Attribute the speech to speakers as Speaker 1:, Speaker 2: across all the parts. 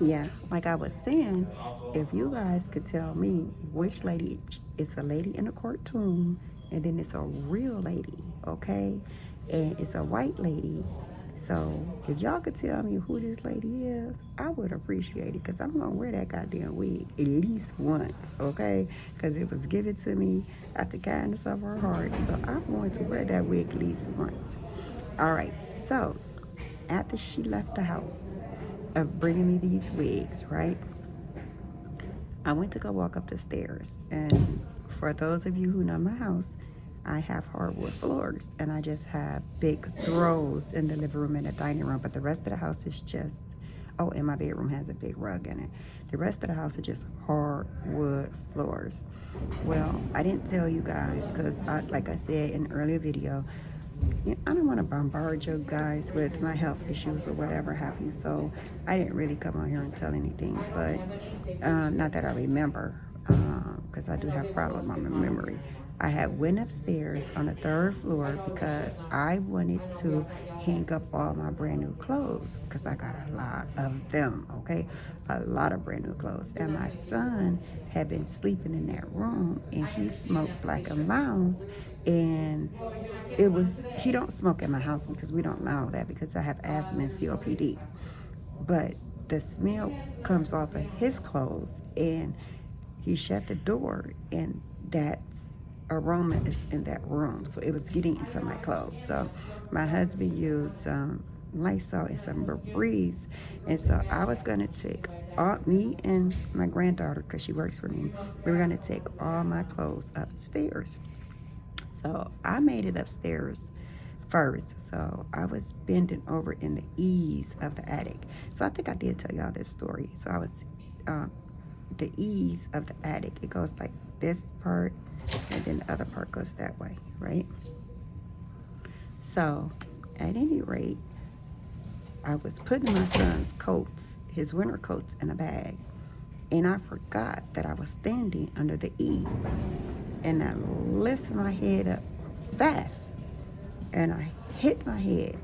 Speaker 1: Yeah, like I was saying, if you guys could tell me which lady, it's a lady in a cartoon, and then it's a real lady, okay? And it's a white lady. So if y'all could tell me who this lady is, I would appreciate it because I'm going to wear that goddamn wig at least once, okay? Because it was given to me out the kindness of her heart. So I'm going to wear that wig at least once. All right, so after she left the house of bringing me these wigs, right? I went to go walk up the stairs. And for those of you who know my house, I have hardwood floors and I just have big throws in the living room and the dining room. But the rest of the house is just, oh, and my bedroom has a big rug in it. The rest of the house is just hardwood floors. Well, I didn't tell you guys because, like I said in an earlier video, I don't want to bombard you guys with my health issues or whatever have you. So I didn't really come on here and tell anything, but not that I remember, because I do have problems with my memory. I had went upstairs on the third floor because I wanted to hang up all my brand new clothes because I got a lot of them, okay? A lot of brand new clothes. And my son had been sleeping in that room and he smoked Black and Mounds, and it was, he don't smoke at my house because we don't allow that because I have asthma and COPD. But the smell comes off of his clothes, and he shut the door, and that aroma is in that room. So it was getting into my clothes. So my husband used some Lysol and some Febreze, and so I was gonna take all, me and my granddaughter, because she works for me, we were gonna take all my clothes upstairs. So I made it upstairs first. So I was bending over in the eaves of the attic. So I think I did tell y'all this story. So I was, um, the eaves of the attic. It goes like this part, and then the other part goes that way, right? So at any rate, I was putting my son's coats, his winter coats, in a bag. And I forgot that I was standing under the eaves. And I lifted my head up fast, and I hit my head.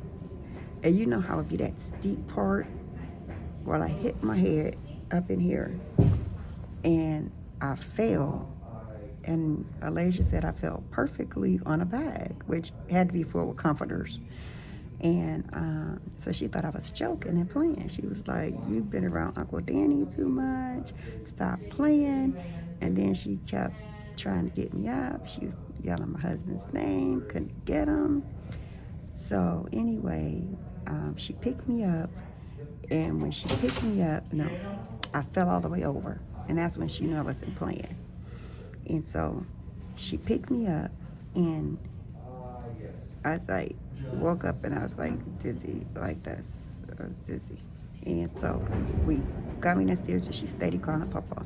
Speaker 1: And you know how it be that steep part? Well, I hit my head up in here and I fell. And Alasia said I fell perfectly on a bag, which had to be full with comforters. And so she thought I was joking and playing. She was like, "You've been around Uncle Danny too much. Stop playing." And then she kept trying to get me up. She was yelling my husband's name, couldn't get him. So anyway, she picked me up, and when she picked me up, no, I fell all the way over, and that's when she knew I wasn't playing. And so she picked me up, and I was like, woke up, and I was like dizzy, like this. I was dizzy, and so we got me downstairs, and she steady calling Papa.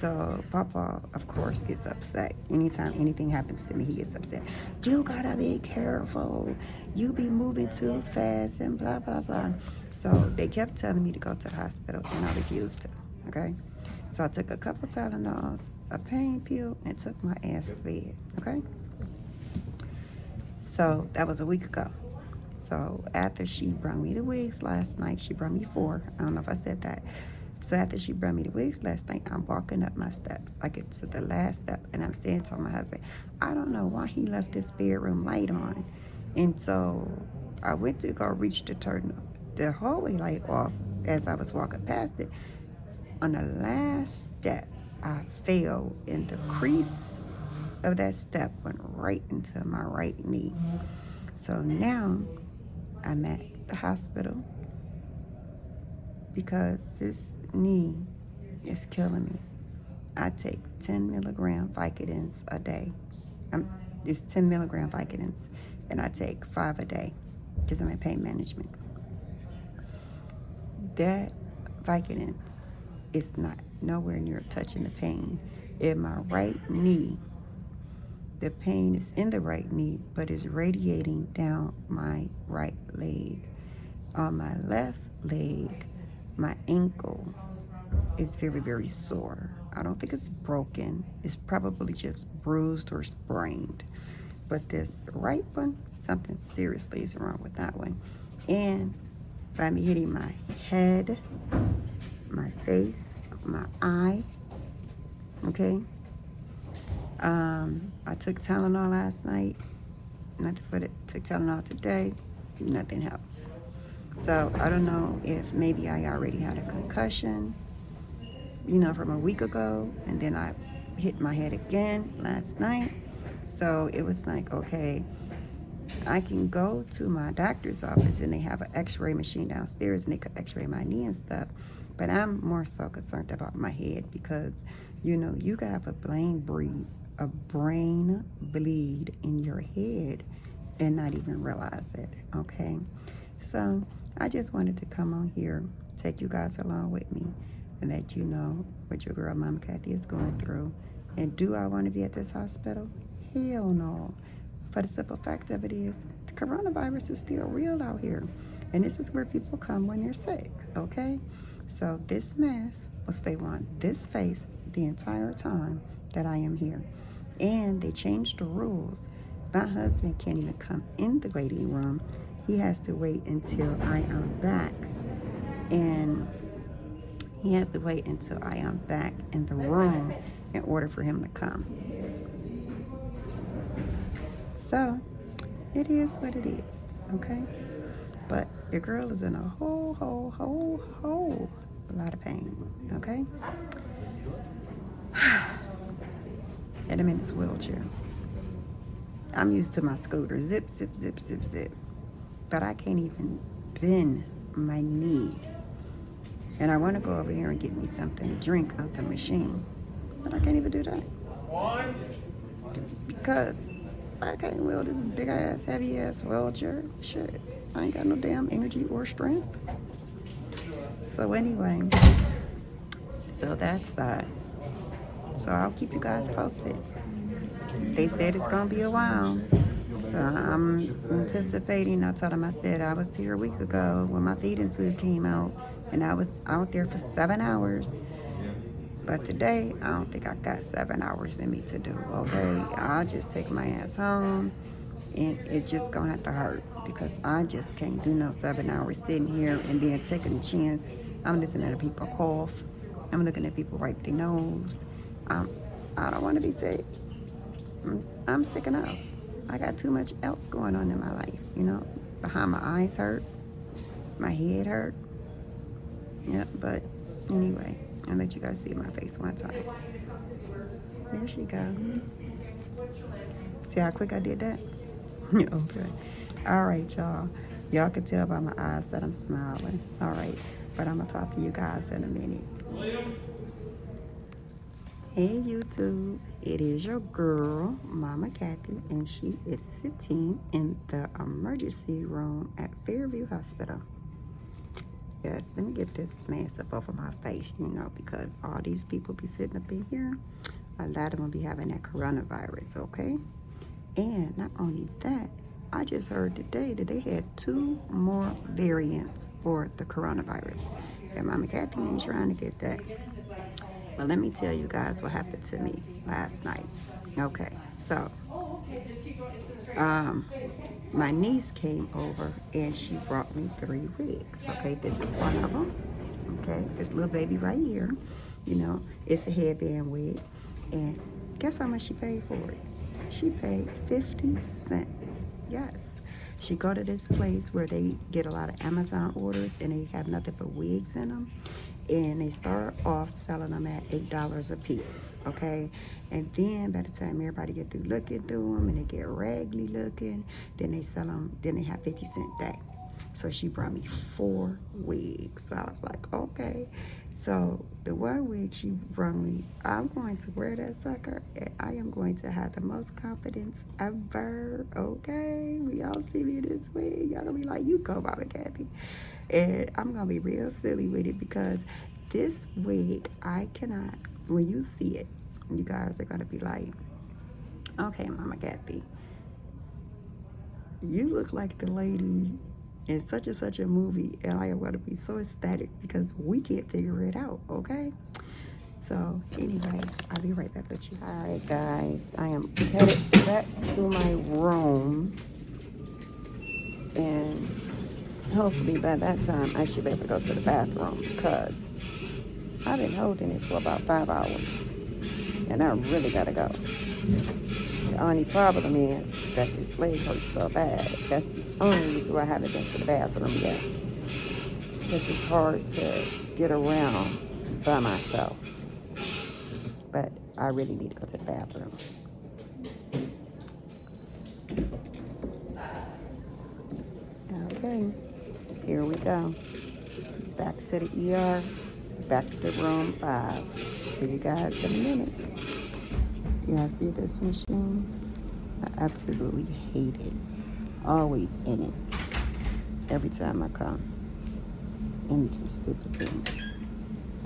Speaker 1: So Papa, of course, gets upset. Anytime anything happens to me, he gets upset. You gotta be careful. You be moving too fast and blah, blah, blah. So they kept telling me to go to the hospital, and I refused to, okay? So I took a couple Tylenols, a pain pill, and took my ass to bed, okay? So that was a week ago. So after she brought me the wigs last night, she brought me four. I don't know if I said that. So after she brought me the wigs last night, I'm walking up my steps. I get to the last step, and I'm saying to my husband, I don't know why he left this bedroom light on. And so I went to go reach to turn the hallway light off as I was walking past it. On the last step, I fell, and the crease of that step went right into my right knee. So now I'm at the hospital because this knee is killing me. I take 10 milligram Vicodins a day. It's 10 milligram Vicodins, and I take 5 a day because I'm in pain management. That Vicodins is not nowhere near touching the pain. In my right knee, the pain is in the right knee, but is radiating down my right leg. On my left leg, my ankle is very, very sore. I don't think it's broken. It's probably just bruised or sprained. But this right one, something seriously is wrong with that one. And by me hitting my head my face, my eye, okay? I took Tylenol last night, nothing for it. Took Tylenol today, nothing helps. So I don't know if maybe I already had a concussion, from a week ago, and then I hit my head again last night. So it was like, okay, I can go to my doctor's office and they have an x-ray machine downstairs and they could x-ray my knee and stuff. But I'm more so concerned about my head because, you can have a brain bleed in your head and not even realize it, okay? So I just wanted to come on here, take you guys along with me, and let you know what your girl Mama Kathy is going through. And do I want to be at this hospital? Hell no. For the simple fact of it is, the coronavirus is still real out here. And this is where people come when they're sick, okay? So this mask will stay on this face the entire time that I am here. And they changed the rules. My husband can't even come in the waiting room. He has to wait until I am back. And he has to wait until I am back in the room in order for him to come. So, it is what it is, okay? But your girl is in a whole lot of pain, okay? And I'm in this wheelchair. I'm used to my scooter, zip, zip, zip, zip, zip. But I can't even bend my knee. And I want to go over here and get me something to drink out the machine. But I can't even do that. Because I can't wheel this big ass, heavy ass wheelchair. Shit. I ain't got no damn energy or strength. So anyway, so that's that. So I'll keep you guys posted. They said it's gonna be a while. So I'm anticipating. I told them, I said I was here a week ago when my feeding tube came out, and I was out there for 7 hours. But today, I don't think I got 7 hours in me to do, okay? I'll just take my ass home, and it's just gonna have to hurt because I just can't do no 7 hours sitting here and then taking a chance. I'm listening to people cough. I'm looking at people wipe their nose. I don't want to be sick. I'm sick enough. I got too much else going on in my life, Behind my eyes hurt. My head hurt. Yeah, but anyway, I'll let you guys see my face one time. There she go. See how quick I did that? Okay. All right, y'all. Y'all can tell by my eyes that I'm smiling. All right. But I'm going to talk to you guys in a minute. Hey, YouTube. It is your girl, Mama Kathy, and she is sitting in the emergency room at Fairview Hospital. Yes, let me get this mask up over my face, because all these people be sitting up in here. A lot of them be having that coronavirus, okay? And not only that, I just heard today that they had 2 more variants for the coronavirus. And Mama Kathy ain't trying to get that. But let me tell you guys what happened to me last night. Okay, so my niece came over and she brought me 3 wigs. Okay, this is one of them. Okay, this little baby right here. It's a headband wig. And guess how much she paid for it? She paid 50 cents. Yes. She go to this place where they get a lot of Amazon orders and they have nothing but wigs in them. And they start off selling them at $8 a piece, okay? And then by the time everybody get through looking through them and they get raggedy looking, then they sell them, then they have 50 cent back. So she brought me 4 wigs. So I was like, okay. So the one wig she brought me, I'm going to wear that sucker and I am going to have the most confidence ever, okay? When y'all see me in this wig, y'all gonna be like, you go, Mama Kathy. And I'm gonna be real silly with it because this wig, I cannot, when you see it, you guys are gonna be like, okay, Mama Kathy, you look like the lady in such and such a movie, and I am going to be so ecstatic because we can't figure it out, okay? So anyway, I'll be right back with you. All right, guys, I am headed back to my room, and hopefully by that time I should be able to go to the bathroom because I've been holding it for about 5 hours. And I really gotta go. The only problem is that this leg hurts so bad. That's the only reason why I haven't been to the bathroom yet. Because it's hard to get around by myself. But I really need to go to the bathroom. Okay, here we go. Back to the ER. Back to room 5. See you guys in a minute. You guys see this machine? I absolutely hate it. Always in it. Every time I come. And this stupid thing.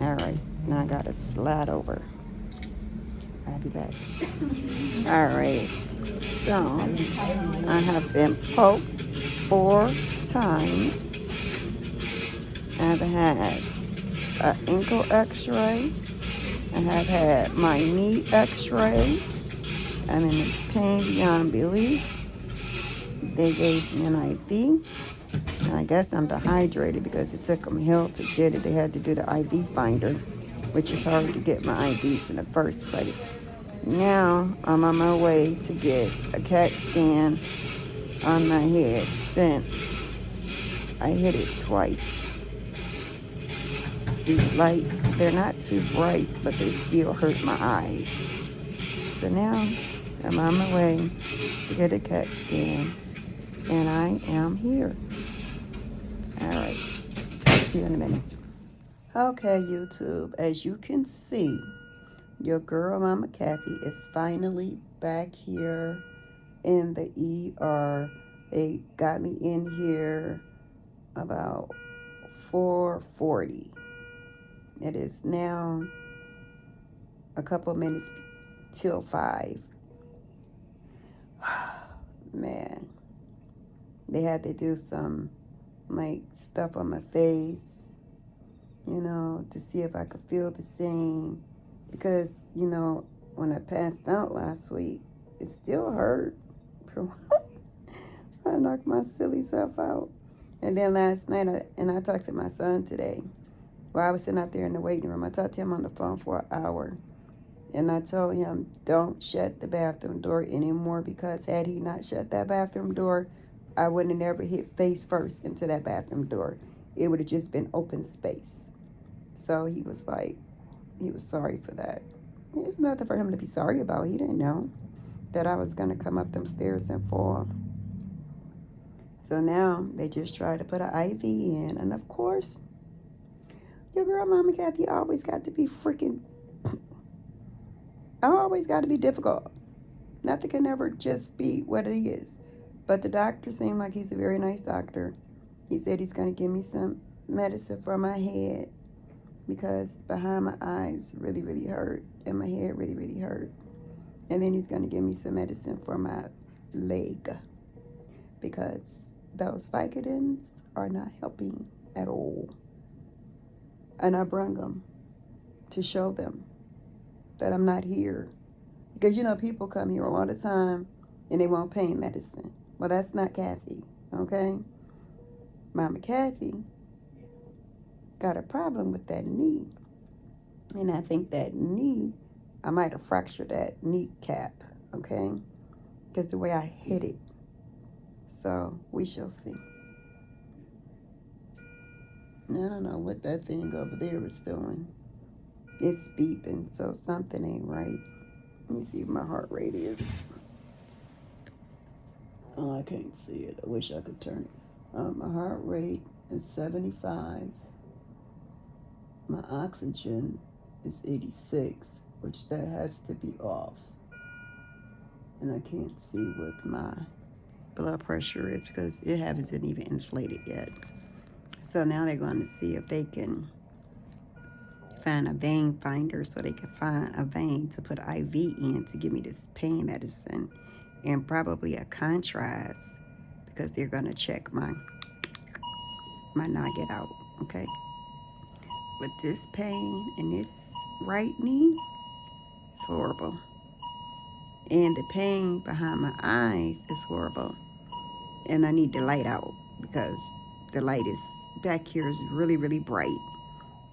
Speaker 1: Alright, now I gotta slide over. I'll be back. Alright, so I have been poked 4 times. I've had an ankle x-ray. I have had my knee x-ray. I'm in pain beyond belief. They gave me an IV. And I guess I'm dehydrated because it took them hell to get it. They had to do the IV finder, which is hard to get my IVs in the first place. Now I'm on my way to get a CAT scan on my head since I hit it twice. These lights, they're not too bright, but they still hurt my eyes. So now I'm on my way to get a CAT scan, and I am here. All right, talk to you in a minute. Okay, YouTube, as you can see, your girl, Mama Kathy, is finally back here in the ER. They got me in here about 4:40. It is now a couple minutes till 5. Man, they had to do some like stuff on my face, you know, to see if I could feel the same. Because, you know, when I passed out last week, it still hurt. I knocked my silly self out. And then last night, I talked to my son today. While I was sitting out there in the waiting room, I talked to him on the phone for an hour. And I told him, don't shut the bathroom door anymore, because had he not shut that bathroom door, I wouldn't have never hit face first into that bathroom door. It would have just been open space. So he was like, he was sorry for that. There's nothing for him to be sorry about. He didn't know that I was going to come up them stairs and fall. So now they just try to put an IV in. And of course, your girl, Mama Kathy, always got to be freaking... I always got to be difficult. Nothing can ever just be what it is. But the doctor seemed like he's a very nice doctor. He said he's going to give me some medicine for my head, because behind my eyes really, really hurt, and my head really, really hurt. And then he's going to give me some medicine for my leg, because those Vicodins are not helping at all. And I brung them to show them that I'm not here. Because, you know, people come here all the time and they want pain medicine. Well, that's not Kathy, okay? Mama Kathy got a problem with that knee. And I think that knee, I might have fractured that kneecap, okay? Because the way I hit it. So, we shall see. I don't know what that thing over there is doing. It's beeping, so something ain't right. Let me see if my heart rate is. Oh, I can't see it. I wish I could turn it. My heart rate is 75. My oxygen is 86, which that has to be off. And I can't see what my blood pressure is, because it hasn't even inflated yet. So now they're going to see if they can find a vein finder, so they can find a vein to put IV in to give me this pain medicine, and probably a contrast, because they're going to check my nugget out, okay? With this pain in this right knee, it's horrible. And the pain behind my eyes is horrible. And I need the light out, because the light is back here is really, really bright.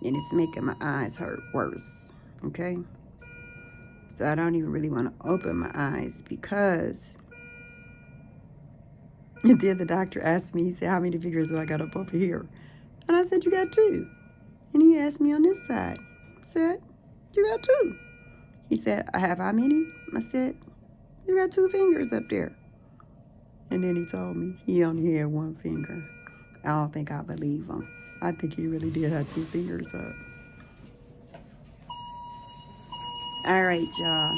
Speaker 1: and it's making my eyes hurt worse. Okay? So I don't even really want to open my eyes because and then the doctor asked me, he said, how many fingers do I got up over here? And I said, you got two. And he asked me on this side. I said, you got two. He said, I have how many? I said, you got two fingers up there. And then he told me he only had one finger. I don't think I believe him. I think he really did have two fingers up. All right, y'all.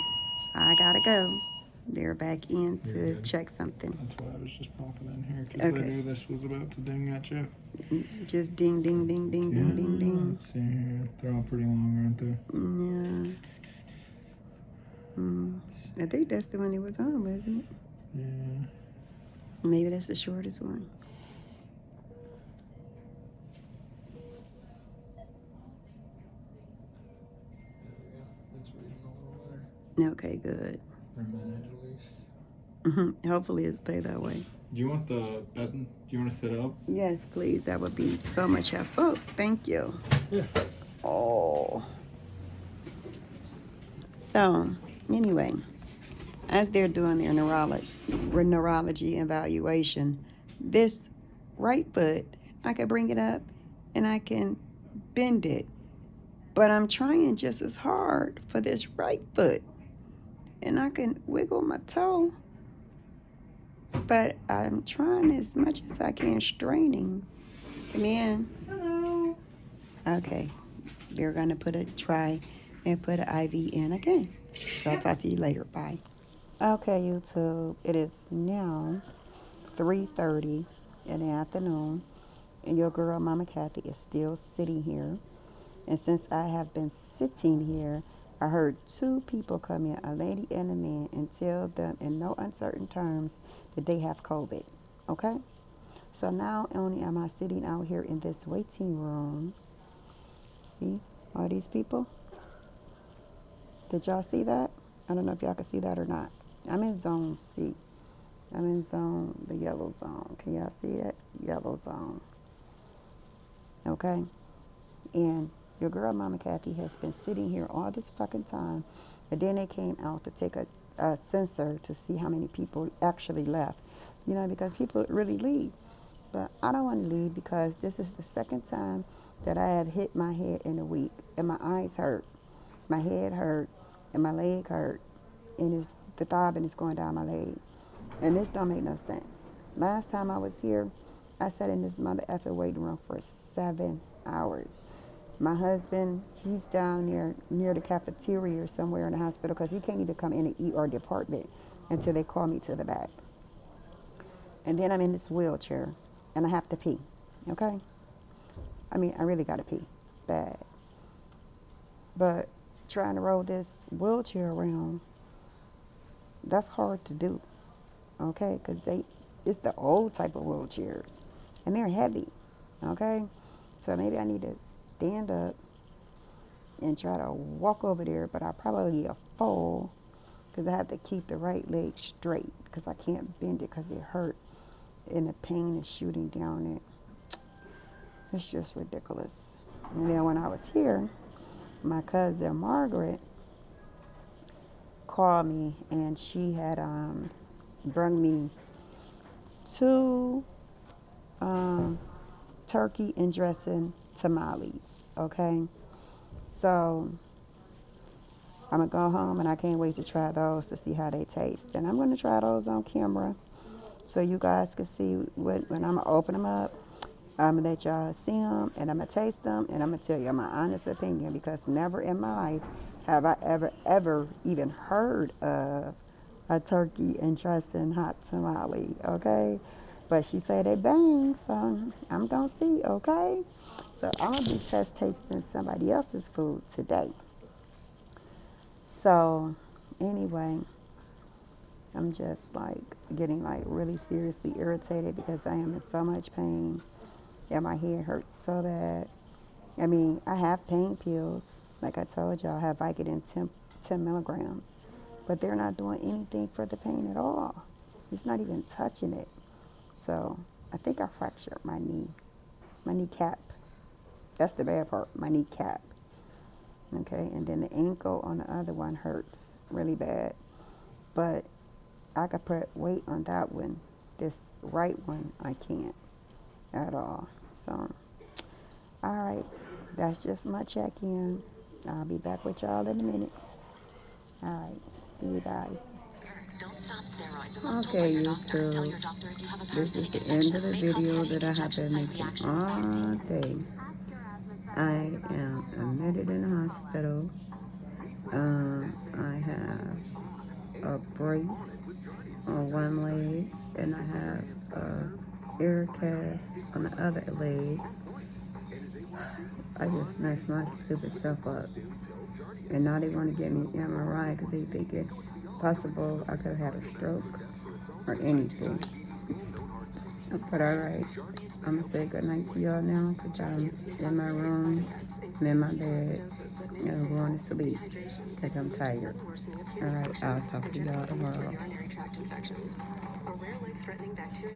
Speaker 1: I gotta go. They're back in to check something.
Speaker 2: That's why I was just popping in here because I knew this was about to ding at you.
Speaker 1: Just ding, ding, ding, ding, ding, ding, ding.
Speaker 2: Let's see here. They're all pretty long, aren't they?
Speaker 1: Yeah. I think that's the one it was on, wasn't it?
Speaker 2: Yeah.
Speaker 1: Maybe that's the shortest one. Okay, good.
Speaker 2: For a minute at least.
Speaker 1: Hopefully it'll stay that way.
Speaker 2: Do you want the button? Do you want to sit up?
Speaker 1: Yes, please. That would be so much help. Oh, thank you.
Speaker 2: Yeah.
Speaker 1: Oh. So, anyway, as they're doing their neurology evaluation, this right foot, I can bring it up and I can bend it. But I'm trying just as hard for this right foot. And I can wiggle my toe. But I'm trying as much as I can, straining. Come in. Hello. Okay. We're going to try and put an IV in again. So I'll talk to you later. Bye. Okay, YouTube. It is now 3:30 in the afternoon. And your girl, Mama Kathy, is still sitting here. And since I have been sitting here, I heard two people come in, a lady and a man, and tell them in no uncertain terms that they have COVID. Okay? So now only am I sitting out here in this waiting room. See all these people? Did y'all see that? I don't know if y'all can see that or not. I'm in zone C. I'm in the yellow zone. Can y'all see that? Yellow zone. Okay? And your girl, Mama Kathy, has been sitting here all this fucking time. And then they came out to take a sensor to see how many people actually left. You know, because people really leave. But I don't want to leave because this is the second time that I have hit my head in a week. And my eyes hurt. My head hurt. And my leg hurt. And the throbbing is going down my leg. And this don't make no sense. Last time I was here, I sat in this mother effing waiting room for 7 hours. My husband, he's down there near the cafeteria or somewhere in the hospital because he can't even come in the ER department until they call me to the back. And then I'm in this wheelchair and I have to pee, okay? I mean, I really got to pee, bad. But trying to roll this wheelchair around, that's hard to do, okay? Because it's the old type of wheelchairs and they're heavy, okay? So maybe I need to stand up and try to walk over there, but I probably fall because I have to keep the right leg straight because I can't bend it because it hurt and the pain is shooting down it. It's just ridiculous. And then when I was here, my cousin Margaret called me and she had brought me 2 turkey and dressing tamales, okay? So I'm going to go home and I can't wait to try those to see how they taste. And I'm going to try those on camera so you guys can see when I'm going to open them up. I'm going to let y'all see them and I'm going to taste them and I'm going to tell you my honest opinion because never in my life have I ever even heard of a turkey and dressing hot tamale, okay? But she said they bang, so I'm going to see, okay? So I'm going to be test tasting somebody else's food today. So anyway, I'm just getting really seriously irritated because I am in so much pain and my head hurts so bad. I mean, I have pain pills. Like I told y'all, I have Vicodin 10 milligrams. But they're not doing anything for the pain at all. It's not even touching it. So I think I fractured my kneecap. That's the bad part, my kneecap. Okay, and then the ankle on the other one hurts really bad. But I could put weight on that one. This right one, I can't at all. So, all right, that's just my check-in. I'll be back with y'all in a minute. All right, see you guys. Okay, YouTube. This is the end of the video that I have been making all day. I am admitted in the hospital. I have a brace on one leg, and I have a ear cast on the other leg. I just messed my stupid self up. And now they want to get me MRI because they think it's possible I could have had a stroke or anything. But alright, I'm going to say goodnight to y'all now because I'm in my room, I'm in my bed, and I'm going to sleep because I'm tired. Alright, I'll talk to y'all tomorrow.